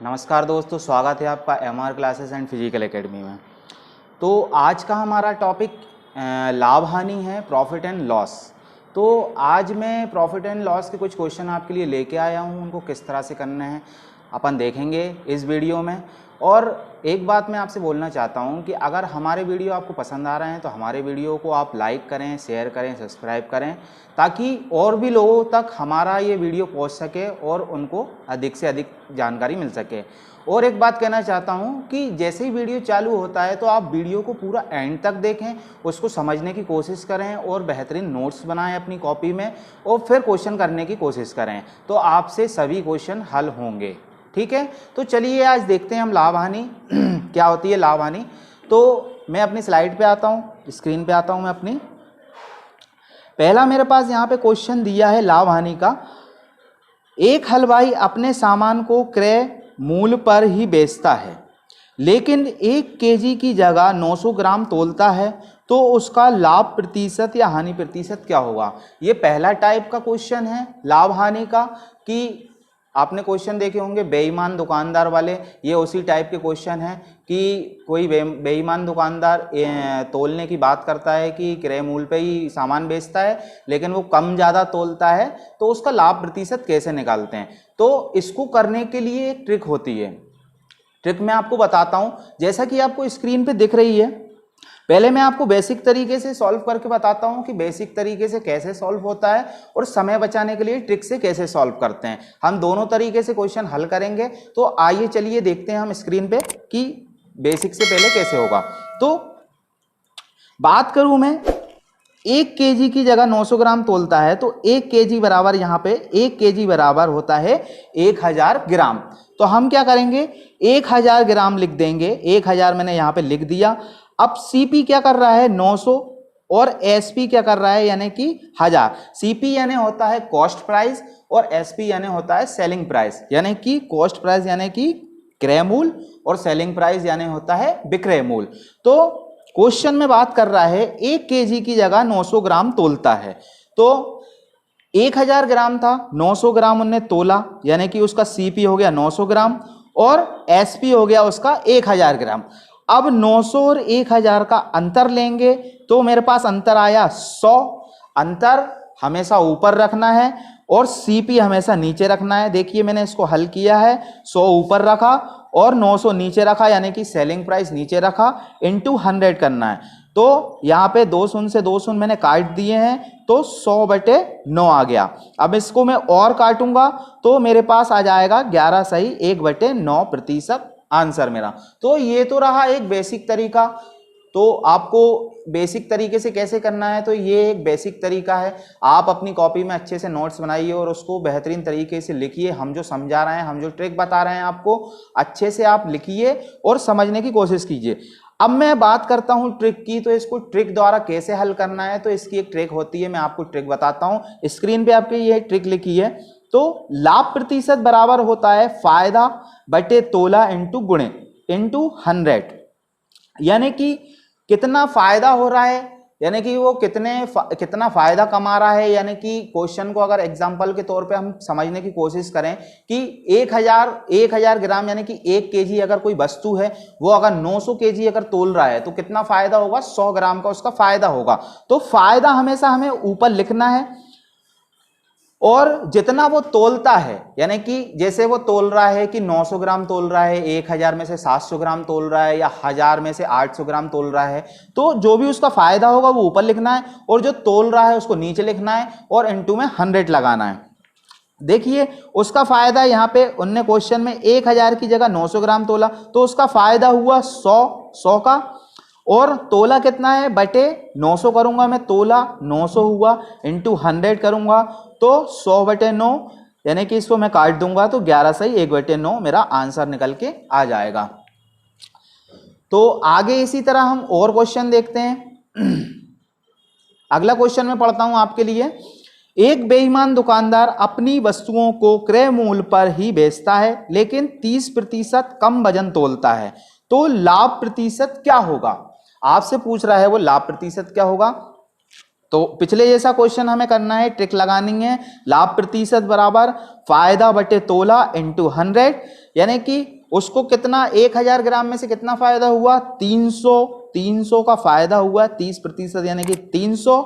नमस्कार दोस्तों, स्वागत है आपका MR classes and physical academy में। तो आज का हमारा टॉपिक लाभ हानि है, प्रॉफिट एंड लॉस। तो आज मैं प्रॉफिट एंड लॉस के कुछ क्वेश्चन आपके लिए लेके आया हूँ, उनको किस तरह से करने हैं अपन देखेंगे इस वीडियो में। और एक बात मैं आपसे बोलना चाहता हूँ कि अगर हमारे वीडियो आपको पसंद आ रहे हैं तो हमारे वीडियो को आप लाइक करें, शेयर करें, सब्सक्राइब करें, ताकि और भी लोगों तक हमारा ये वीडियो पहुँच सके और उनको अधिक से अधिक जानकारी मिल सके। और एक बात कहना चाहता हूँ कि जैसे ही वीडियो चालू होता है तो आप वीडियो को पूरा एंड तक देखें, उसको समझने की कोशिश करें और बेहतरीन नोट्स बनाएं अपनी कॉपी में और फिर क्वेश्चन करने की कोशिश करें, तो आपसे सभी क्वेश्चन हल होंगे। ठीक है, तो चलिए आज देखते हैं हम लाभ हानि क्या होती है लाभ हानि। तो मैं अपनी स्लाइड पे आता हूँ, स्क्रीन पे आता हूँ मैं अपनी। पहला मेरे पास यहाँ पे क्वेश्चन दिया है लाभ हानि का। एक हलवाई अपने सामान को क्रय मूल्य पर ही बेचता है, लेकिन 1 केजी की जगह 900 ग्राम तोलता है, तो उसका लाभ प्रतिशत या हानि प्रतिशत क्या होगा। ये पहला टाइप का क्वेश्चन है लाभ हानि का, कि आपने क्वेश्चन देखे होंगे बेईमान दुकानदार वाले। ये उसी टाइप के क्वेश्चन हैं कि कोई बेईमान दुकानदार तोलने की बात करता है कि क्रय मूल्य पे ही सामान बेचता है, लेकिन वो कम ज़्यादा तोलता है, तो उसका लाभ प्रतिशत कैसे निकालते हैं। तो इसको करने के लिए एक ट्रिक होती है। ट्रिक मैं आपको बताता हूं, जैसा कि आपको स्क्रीन पे दिख रही है। पहले मैं आपको बेसिक तरीके से सॉल्व करके बताता हूं कि बेसिक तरीके से कैसे सॉल्व होता है और समय बचाने के लिए ट्रिक से कैसे सॉल्व करते हैं। हम दोनों तरीके से क्वेश्चन हल करेंगे। तो आइए चलिए देखते हैं हम स्क्रीन पे कि बेसिक से पहले कैसे होगा। तो बात करूं मैं, 1 केजी की जगह 900 ग्राम तोलता है, तो 1 केजी बराबर यहाँ पे 1 केजी बराबर होता है 1000 ग्राम। तो हम क्या करेंगे, 1000 ग्राम लिख देंगे। 1000 मैंने यहाँ पे लिख दिया। अब सीपी क्या कर रहा है 900 और एसपी क्या कर रहा है यानी कि 1000। सीपी यानी होता है कॉस्ट प्राइस और एसपी यानी होता है सेलिंग प्राइस, यानी कि कॉस्ट प्राइस यानी कि क्रय मूल्य और सेलिंग प्राइस यानी होता है विक्रय मूल्य। तो क्वेश्चन में बात कर रहा है 1 केजी की जगह 900 ग्राम तोलता है, तो 1000 ग्राम था, 900 ग्राम उन्हें तोला, यानी कि उसका सीपी हो गया 900 ग्राम और एसपी हो गया उसका 1000 ग्राम। अब 900 और 1000 का अंतर लेंगे तो मेरे पास अंतर आया 100। अंतर हमेशा ऊपर रखना है और सीपी हमेशा नीचे रखना है। देखिए मैंने इसको हल किया है, 100 ऊपर रखा और 900 नीचे रखा, यानी कि सेलिंग प्राइस नीचे रखा, इनटू 100 करना है। तो यहाँ पे 2 शून्य से 2 शून्य मैंने काट दिए हैं, तो 100/9 आ गया। अब इसको मैं और काटूंगा तो मेरे पास आ जाएगा 11 सही 1/9% आंसर मेरा। तो ये तो रहा एक बेसिक तरीका। तो आपको बेसिक तरीके से कैसे करना है, तो ये एक बेसिक तरीका है। आप अपनी कॉपी में अच्छे से नोट्स बनाइए और उसको बेहतरीन तरीके से लिखिए। हम जो समझा रहे हैं, हम जो ट्रिक बता रहे हैं आपको, अच्छे से आप लिखिए और समझने की कोशिश कीजिए। अब मैं बात करता हूं ट्रिक की, तो इसको ट्रिक द्वारा कैसे हल करना है। तो इसकी एक ट्रिक होती है, मैं आपको ट्रिक बताता हूं। स्क्रीन पे आपके ये ट्रिक लिखी है। तो लाभ प्रतिशत बराबर होता है फायदा बटे तोला इंटू गुणे इंटू 100, यानी कि कितना फायदा हो रहा है, यानी कि वो कितना फायदा कमा रहा है। यानी कि क्वेश्चन को अगर एग्जांपल के तौर पे हम समझने की कोशिश करें कि 1000 ग्राम यानी कि 1 केजी अगर कोई वस्तु है, वो अगर 900 केजी अगर तोल रहा है तो कितना फायदा होगा, 100 ग्राम का उसका फायदा होगा। तो फायदा हमेशा हमें ऊपर लिखना है और जितना वो तोलता है, यानी कि जैसे वो तोल रहा है कि 900 ग्राम तोल रहा है, 1000 में से 700 ग्राम तोल रहा है या 1000 में से 800 ग्राम तोल रहा है, तो जो भी उसका फायदा होगा वो ऊपर लिखना है और जो तोल रहा है उसको नीचे लिखना है और इनटू में 100 लगाना है। देखिए उसका फायदा यहाँ पे उनने क्वेश्चन में 1000 की जगह 900 ग्राम तोला, तो उसका फायदा हुआ 100 का, और तोला कितना है बटे 900 करूंगा मैं, तोला 900 हुआ, इंटू 100 करूंगा तो 100/9, यानी कि इसको मैं काट दूंगा तो 11 सही 1/9 मेरा आंसर निकल के आ जाएगा। तो आगे इसी तरह हम और क्वेश्चन देखते हैं। अगला क्वेश्चन मैं पढ़ता हूं आपके लिए। एक बेईमान दुकानदार अपनी वस्तुओं को क्रय मूल्य पर ही बेचता है, लेकिन 30% कम वजन तोलता है, तो लाभ प्रतिशत क्या होगा। आपसे पूछ रहा है वो लाभ प्रतिशत क्या होगा। तो पिछले जैसा क्वेश्चन हमें करना है, ट्रिक लगानी है। लाभ प्रतिशत बराबर फायदा बटे तोला इंटू 100, यानी कि उसको कितना 1000 ग्राम में से कितना फायदा हुआ 300 का फायदा हुआ 30%, यानी कि 300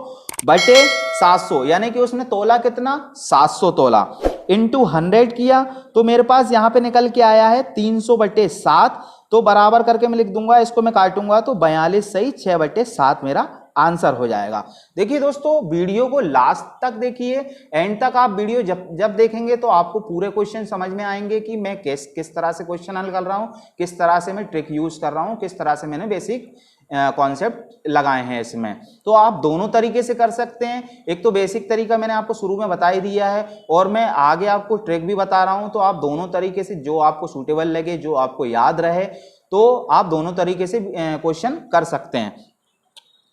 बटे 700, यानी कि उसने तोला कितना 700 तोला इंटू 100 किया तो मेरे पास यहाँ पे निकल के आया है 300 बटे 7। तो बराबर करके मैं लिख दूंगा, इसको मैं काटूंगा तो 42 सही 6 बटे 7 मेरा आंसर हो जाएगा। देखिए दोस्तों, वीडियो को लास्ट तक देखिए, एंड तक आप वीडियो जब देखेंगे तो आपको पूरे क्वेश्चन समझ में आएंगे कि मैं किस तरह से क्वेश्चन हल कर रहा हूं, किस तरह से मैं ट्रिक यूज कर रहा हूं, किस तरह से मैंने बेसिक कॉन्सेप्ट लगाए हैं इसमें। तो आप दोनों तरीके से कर सकते हैं। एक तो बेसिक तरीका मैंने आपको शुरू में बता ही दिया है और मैं आगे आपको ट्रिक भी बता रहा हूं, तो आप दोनों तरीके से जो आपको सूटेबल लगे, जो आपको याद रहे, तो आप दोनों तरीके से क्वेश्चन कर सकते हैं।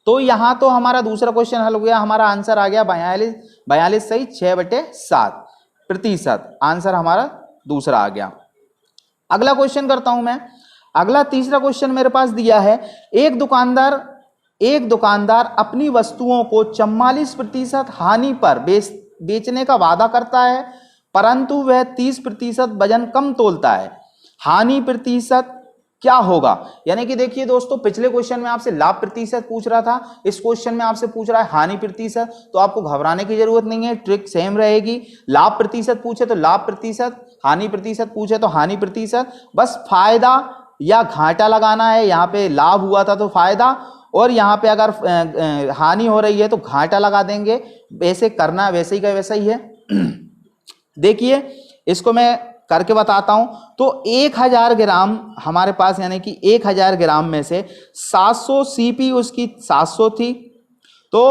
तो यहां तो हमारा दूसरा क्वेश्चन हल हो गया, हमारा आंसर आ गया 42 सही 6 बटे 7 प्रतिशत, आंसर हमारा दूसरा आ गया। अगला क्वेश्चन करता हूं मैं। अगला तीसरा क्वेश्चन मेरे पास दिया है, एक दुकानदार अपनी वस्तुओं को 44% हानि पर बेचने का वादा करता है, परंतु वह 30% वजन कम तोलता है। हानि प्रतिशत क्या होगा? यानी कि देखिए दोस्तों, पिछले क्वेश्चन में आपसे लाभ प्रतिशत पूछ रहा था, इस क्वेश्चन में आपसे पूछ रहा है हानि प्रतिशत। तो आपको घबराने की जरूरत नहीं है, ट्रिक सेम रहेगी। लाभ प्रतिशत पूछे तो लाभ प्रतिशत, हानि प्रतिशत पूछे तो हानि प्रतिशत, बस फायदा या घाटा लगाना है। यहाँ पे लाभ हुआ था तो फायदा, और यहाँ पे अगर हानि हो रही है तो घाटा लगा देंगे। वैसे करना वैसे ही का वैसा ही है। देखिए इसको मैं करके बताता हूं। तो 1000 ग्राम हमारे पास, यानी कि 1000 ग्राम में से 700 सीपी उसकी 700 थी, तो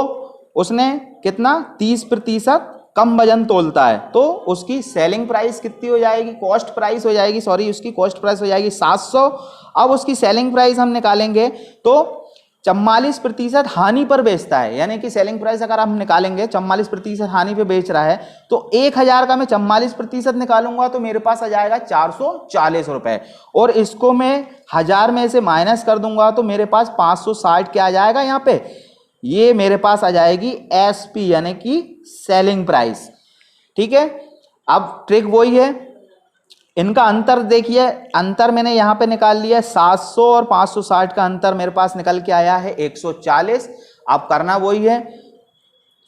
उसने कितना 30% कम वजन तोलता है, तो उसकी सेलिंग प्राइस कितनी हो जाएगी, कॉस्ट प्राइस हो जाएगी, सॉरी उसकी कॉस्ट प्राइस हो जाएगी 700। अब उसकी सेलिंग प्राइस हम निकालेंगे तो 44% हानि पर बेचता है, यानी कि सेलिंग प्राइस अगर हम निकालेंगे 44% हानि पे बेच रहा है, तो 1000 का मैं 44% निकालूंगा तो मेरे पास आ जाएगा 440 रुपए, और इसको मैं 1000 में से माइनस कर दूंगा तो मेरे पास 560 क्या आ जाएगा यहाँ पे, ये मेरे पास आ जाएगी एसपी, यानी कि सेलिंग प्राइस। ठीक है, अब ट्रिक वही है, इनका अंतर देखिए, अंतर मैंने यहां पे निकाल लिया 700 और 560 का अंतर मेरे पास निकल के आया है 140। अब करना वही है,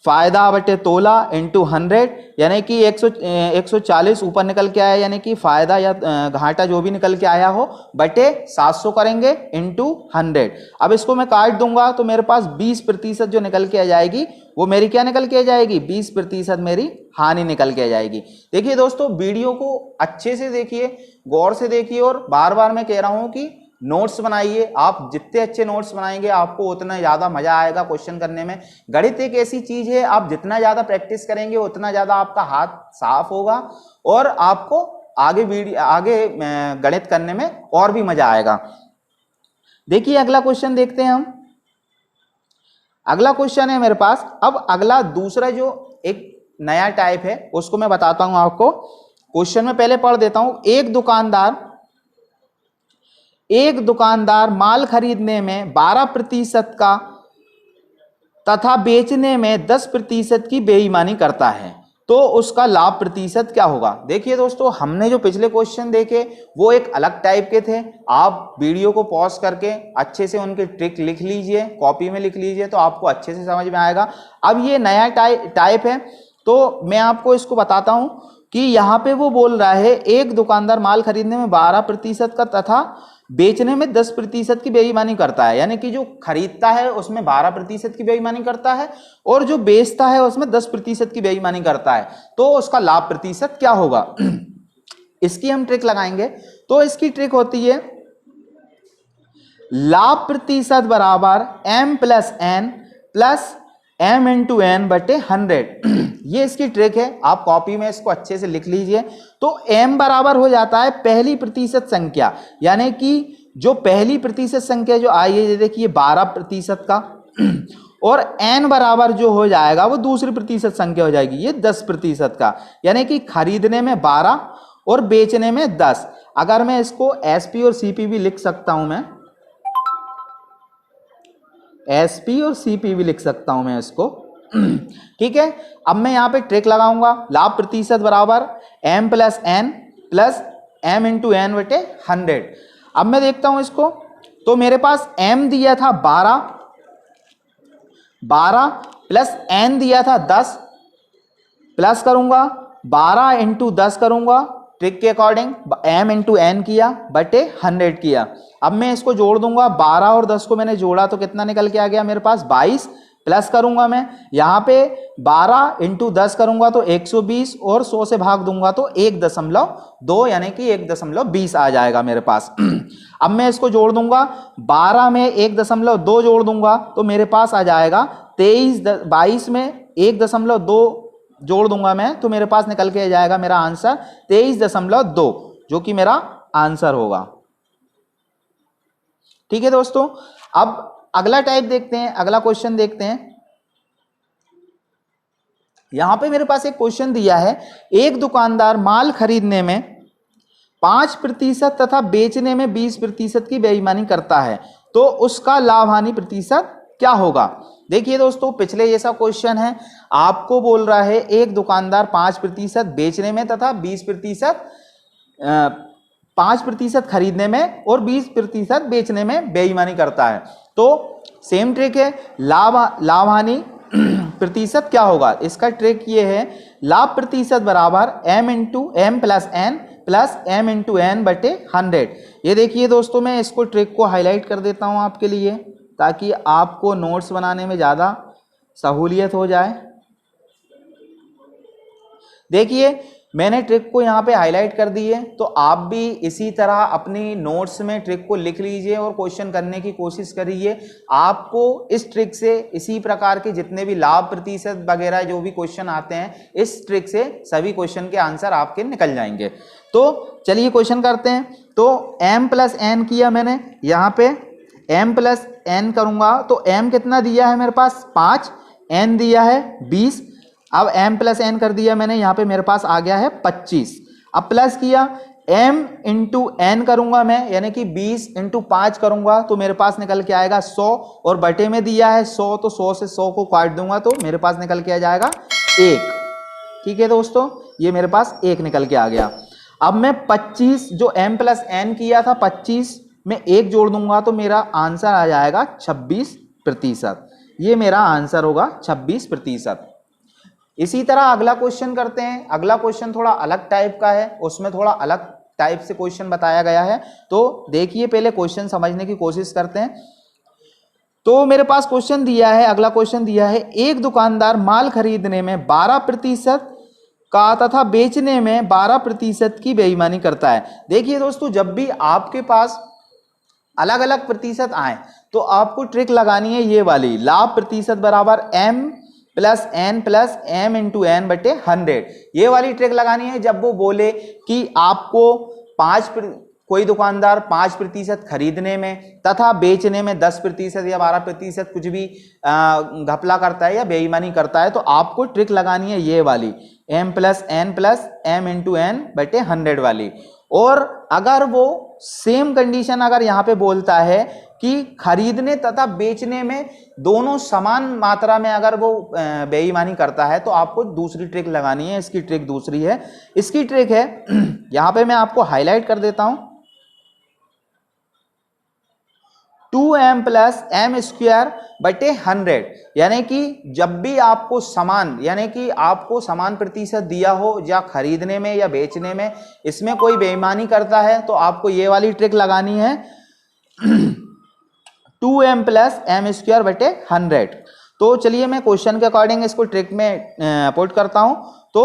फायदा बटे तोला इंटू 100, यानी कि 140 ऊपर निकल के आया, यानी कि फायदा या घाटा जो भी निकल के आया हो बटे 700 करेंगे इंटू 100। अब इसको मैं काट दूंगा तो मेरे पास 20% जो निकल के आ जाएगी वो मेरी क्या निकल के आ जाएगी, 20% मेरी हानि निकल के आ जाएगी। देखिए दोस्तों, वीडियो को अच्छे से देखिए, गौर से देखिए, और बार बार मैं कह रहा हूं कि नोट्स बनाइए। आप जितने अच्छे नोट्स बनाएंगे आपको उतना ज्यादा मजा आएगा क्वेश्चन करने में। गणित एक ऐसी चीज है, आप जितना ज्यादा प्रैक्टिस करेंगे उतना ज्यादा आपका हाथ साफ होगा और आपको आगे गणित करने में और भी मजा आएगा। देखिए अगला क्वेश्चन देखते हैं हम। अगला क्वेश्चन है मेरे पास, अब अगला दूसरा जो एक नया टाइप है उसको मैं बताता हूं आपको। क्वेश्चन में पहले पढ़ देता हूं। एक दुकानदार माल खरीदने में 12% का तथा बेचने में 10% की बेईमानी करता है, तो उसका लाभ प्रतिशत क्या होगा? देखिए दोस्तों, हमने जो पिछले क्वेश्चन देखे वो एक अलग टाइप के थे। आप वीडियो को पॉज करके अच्छे से उनके ट्रिक लिख लीजिए, कॉपी में लिख लीजिए, तो आपको अच्छे से समझ में आएगा। अब ये नया टाइप है, तो मैं आपको इसको बताता हूं कि यहाँ पे वो बोल रहा है एक दुकानदार माल खरीदने में 12% का तथा बेचने में 10% की बेईमानी करता है, यानी कि जो खरीदता है उसमें 12% की बेईमानी करता है और जो बेचता है उसमें 10% की बेईमानी करता है, तो उसका लाभ प्रतिशत क्या होगा? इसकी हम ट्रिक लगाएंगे। तो इसकी ट्रिक होती है लाभ प्रतिशत बराबर m plus n plus m into n बटे 100। ये इसकी ट्रिक है, आप कॉपी में इसको अच्छे से लिख लीजिए। तो m बराबर हो जाता है पहली प्रतिशत संख्या, यानी कि जो पहली प्रतिशत संख्या जो आई है, देखिए 12% का, और n बराबर जो हो जाएगा वो दूसरी प्रतिशत संख्या हो जाएगी, ये 10% का, यानी कि खरीदने में 12 और बेचने में 10। अगर मैं इसको एसपी और सीपी भी लिख सकता हूं, मैं एसपी और सीपी भी लिख सकता हूं मैं इसको। ठीक है, अब मैं यहाँ पे ट्रिक लगाऊंगा, लाभ प्रतिशत बराबर m plus n plus m into n बटे 100। अब मैं देखता हूं इसको, तो मेरे पास m दिया था 12 प्लस n दिया था 10, प्लस करूंगा 12 इंटू 10 करूंगा ट्रिक के अकॉर्डिंग, m इंटू एन किया बटे 100 किया। अब मैं इसको जोड़ दूंगा, 12 और 10 को मैंने जोड़ा तो कितना निकल के आ गया मेरे पास 22, प्लस करूंगा मैं यहाँ पे 12 इंटू 10 करूंगा तो 120 और 100 से भाग दूंगा तो 1.2 यानी कि 1.20 आ जाएगा मेरे पास। अब मैं इसको जोड़ दूंगा, 12 में 1.2 जोड़ दूंगा तो मेरे पास आ जाएगा 22 में 1.2 जोड़ दूंगा मैं तो मेरे पास निकल के आ जाएगा मेरा आंसर 23.2, जो कि मेरा आंसर होगा। ठीक है दोस्तों, अब अगला टाइप देखते हैं, अगला क्वेश्चन देखते हैं। यहां पे मेरे पास एक क्वेश्चन दिया है, एक दुकानदार माल खरीदने में 5% तथा बेचने में 20% की बेईमानी करता है, तो उसका लाभ हानि प्रतिशत क्या होगा। देखिए दोस्तों, पिछले जैसा क्वेश्चन है, आपको बोल रहा है एक दुकानदार 5% बेचने में तथा 5% खरीदने में और 20% बेचने में बेईमानी करता है, तो सेम ट्रिक है, लाभ हानि प्रतिशत क्या होगा। इसका ट्रिक ये है, लाभ प्रतिशत बराबर m into m plus n plus m into n बटे 100। ये देखिए दोस्तों, मैं इसको ट्रिक को हाईलाइट कर देता हूं आपके लिए ताकि आपको नोट्स बनाने में ज़्यादा सहूलियत हो जाए। देखिए मैंने ट्रिक को यहाँ पे हाईलाइट कर दी है, तो आप भी इसी तरह अपनी नोट्स में ट्रिक को लिख लीजिए और क्वेश्चन करने की कोशिश करिए। आपको इस ट्रिक से इसी प्रकार के जितने भी लाभ प्रतिशत वगैरह जो भी क्वेश्चन आते हैं, इस ट्रिक से सभी क्वेश्चन के आंसर आपके निकल जाएंगे। तो चलिए क्वेश्चन करते हैं। तो m प्लस एन किया मैंने, यहाँ पे m प्लस एन करूँगा तो m कितना दिया है मेरे पास 5, n दिया है 20। अब m प्लस एन कर दिया मैंने, यहाँ पे मेरे पास आ गया है 25। अब प्लस किया m इंटू एन करूंगा मैं, यानी कि 20 इंटू 5 करूंगा तो मेरे पास निकल के आएगा 100, और बटे में दिया है 100 तो 100 से 100 को काट दूंगा तो मेरे पास निकल के आ जाएगा 1। ठीक है दोस्तों, ये मेरे पास 1 निकल के आ गया। अब मैं 25 जो m प्लस एन किया था 25 में 1 जोड़ दूंगा तो मेरा आंसर आ जाएगा 26%। ये मेरा आंसर होगा 26%। इसी तरह अगला क्वेश्चन करते हैं। अगला क्वेश्चन थोड़ा अलग टाइप का है, उसमें थोड़ा अलग टाइप से क्वेश्चन बताया गया है, तो देखिए पहले क्वेश्चन समझने की कोशिश करते हैं। तो मेरे पास क्वेश्चन दिया है, अगला क्वेश्चन दिया है, एक दुकानदार माल खरीदने में 12% का तथा बेचने में 12% की बेईमानी करता है। देखिए दोस्तों, जब भी आपके पास अलग अलग प्रतिशत आए तो आपको ट्रिक लगानी है ये वाली, लाभ प्रतिशत बराबर m plus n plus m into n बटे 100। ये वाली ट्रिक लगानी है जब वो बोले कि आपको कोई दुकानदार 5% खरीदने में तथा बेचने में 10% या 12% कुछ भी घपला करता है या बेईमानी करता है, तो आपको ट्रिक लगानी है ये वाली, m plus m into n बटे 100 वाली। और अगर वो सेम कंडीशन अगर यहाँ पे बोलता है कि खरीदने तथा बेचने में दोनों समान मात्रा में अगर वो बेईमानी करता है तो आपको दूसरी ट्रिक लगानी है। इसकी ट्रिक दूसरी है, इसकी ट्रिक है यहां पे मैं आपको हाईलाइट कर देता हूं, 2m प्लस एम स्क्वायर बटे 100। यानी कि जब भी आपको समान, यानी कि आपको समान प्रतिशत दिया हो या खरीदने में या बेचने में, इसमें कोई बेईमानी करता है तो आपको ये वाली ट्रिक लगानी है 2m प्लस एम स्क्वायर बटे 100। तो चलिए मैं क्वेश्चन के अकॉर्डिंग इसको ट्रिक में पुट करता हूं। तो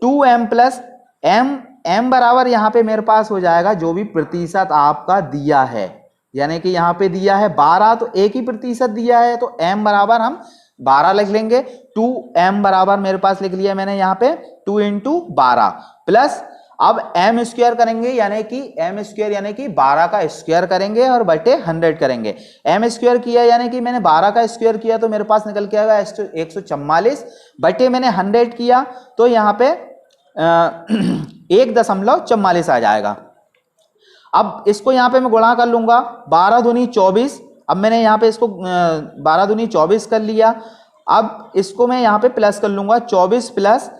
2m प्लस m बराबर यहाँ पे मेरे पास हो जाएगा जो भी प्रतिशत आपका दिया है, यानी कि यहाँ पे दिया है 12 तो एक ही प्रतिशत दिया है तो m बराबर हम 12 लिख लेंगे। 2m बराबर मेरे पास लिख लिया मैंने यहाँ पे 2 इंटू 12 प्लस अब m स्क्वायर करेंगे, यानी कि m स्क्वायर यानी कि 12 का स्क्वायर करेंगे और बटे 100 करेंगे। m स्क्वायर किया यानी कि मैंने 12 का स्क्वायर किया तो मेरे पास निकल के आएगा 144 बटे मैंने 100 किया तो यहाँ पे 1.44 आ जाएगा। अब इसको यहाँ पे मैं गुणा कर लूंगा, 12 दूनी 24। अब मैंने यहाँ पे इसको 12 दूनी 24 कर लिया। अब इसको मैं यहाँ पे प्लस कर लूंगा, 24 प्लस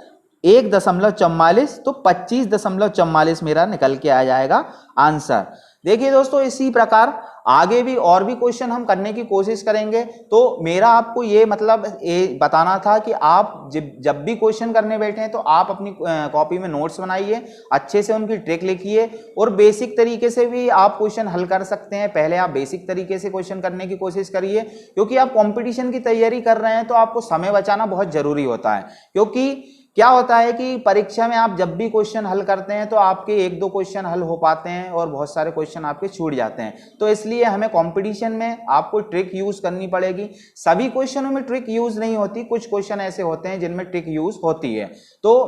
1.44 तो 25.44 मेरा निकल के आ जाएगा आंसर। देखिए दोस्तों, इसी प्रकार आगे भी और भी क्वेश्चन हम करने की कोशिश करेंगे। तो मेरा आपको ये मतलब ये बताना था कि आप जब भी क्वेश्चन करने बैठे हैं तो आप अपनी कॉपी में नोट्स बनाइए, अच्छे से उनकी ट्रिक लिखिए और बेसिक तरीके से भी आप क्वेश्चन हल कर सकते हैं। पहले आप बेसिक तरीके से क्वेश्चन करने की कोशिश करिए, क्योंकि आप कंपटीशन की तैयारी कर रहे हैं तो आपको समय बचाना बहुत जरूरी होता है। क्योंकि क्या होता है कि परीक्षा में आप जब भी क्वेश्चन हल करते हैं तो आपके 1-2 क्वेश्चन हल हो पाते हैं और बहुत सारे क्वेश्चन आपके छूट जाते हैं। तो इसलिए हमें कंपटीशन में आपको ट्रिक यूज करनी पड़ेगी। सभी क्वेश्चनों में ट्रिक यूज नहीं होती, कुछ क्वेश्चन ऐसे होते हैं जिनमें ट्रिक यूज होती है। तो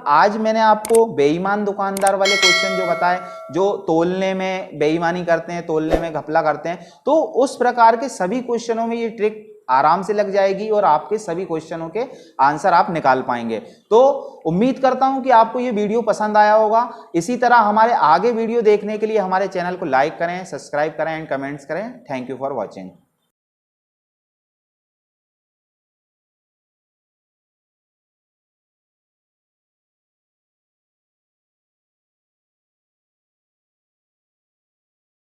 आज मैंने आपको बेईमान दुकानदार वाले क्वेश्चन जो बताए, जो तोलने में बेईमानी करते हैं, तोलने में घपला करते हैं, तो उस प्रकार के सभी क्वेश्चनों में ये ट्रिक आराम से लग जाएगी और आपके सभी क्वेश्चनों के आंसर आप निकाल पाएंगे। तो उम्मीद करता हूं कि आपको ये वीडियो पसंद आया होगा। इसी तरह हमारे आगे वीडियो देखने के लिए हमारे चैनल को लाइक करें, सब्सक्राइब करें एंड कमेंट्स करें। Thank you for watching.